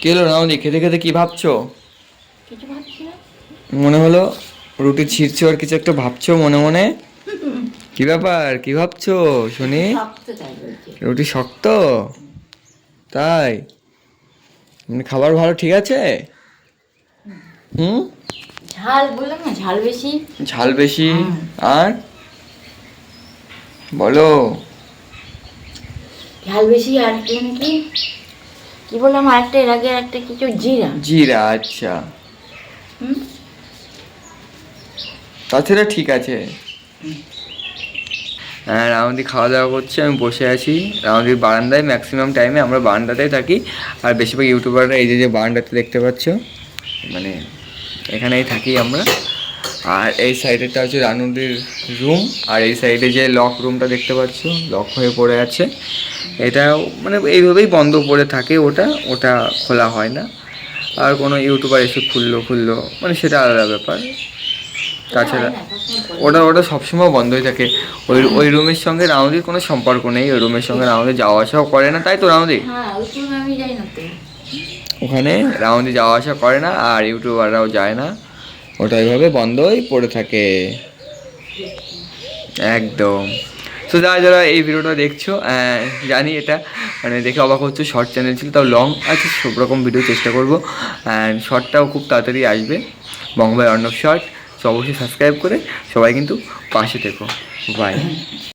কি হলো রাউন্দি, খেতে খেতে কি ভাবছো? কিছু ভাবছি না। মনে হলো রুটি ছিঁড়ছো আর কিছু একটা ভাবছো মনে মনে। কি ব্যাপার, কি ভাবছো শুনি? শক্ত তাই বলছে। রুটি শক্ত? তাই? খাবার ভালো ঠিক আছে? হুম। ঝাল বললাম না, ঝাল বেশি। ঝাল বেশি? হুম। আর বলো। ঝাল বেশি আর কি নাকি কি বললাম, আরেকটা এর আগে একটা কিছু জিরা। জিরা, আচ্ছা। হুম। তাছাড়া ঠিক আছে। হ্যাঁ, রাউন্দি খাওয়া দাওয়া করছে, আমি বসে আছি রাউন্দির বারান্দায়। ম্যাক্সিমাম টাইমে আমরা বারান্দাতেই থাকি, আর বেশিরভাগ ইউটিউবাররা এই যে যে বারান্দাতে দেখতে পাচ্ছ, মানে এখানেই থাকি আমরা। আর এই সাইডেটা হচ্ছে রানুদির রুম, আর এই সাইডে যে লক রুমটা দেখতে পাচ্ছ লক হয়ে পড়ে আছে, এটা মানে এইভাবেই বন্ধ পড়ে থাকে, ওটা ওটা খোলা হয় না। আর কোনো ইউটিউবার এসে খুললো মানে সেটা আলাদা ব্যাপার। তাছাড়া ওটা ওটা সবসময় বন্ধই থাকে। ওই রুমের সঙ্গে রাউন্দির কোনো সম্পর্ক নেই, ওই রুমের সঙ্গে রাউন্দি যাওয়া আসাও করে না, তাই তো রাউন্দি? হ্যাঁ, ওই সময় আমি যাই না তো। ওখানে রাউন্দি যাওয়া আসা করে না, আর ইউটিউবাররাও যায় না, ওটা ওইভাবে বন্ধই পড়ে থাকে একদম। তো যারা যারা এই ভিডিওটা দেখছো, জানি এটা মানে দেখে অবাক হচ্ছে, শর্ট চ্যানেল ছিল তাও লং আছে, সব রকম ভিডিও চেষ্টা করবো, অ্যান্ড শর্টটাও খুব তাড়াতাড়ি আসবে, বঙ্গবাই অর্ণব শর্ট। তো অবশ্যই সাবস্ক্রাইব করে সবাই কিন্তু পাশে থেকো। বাই।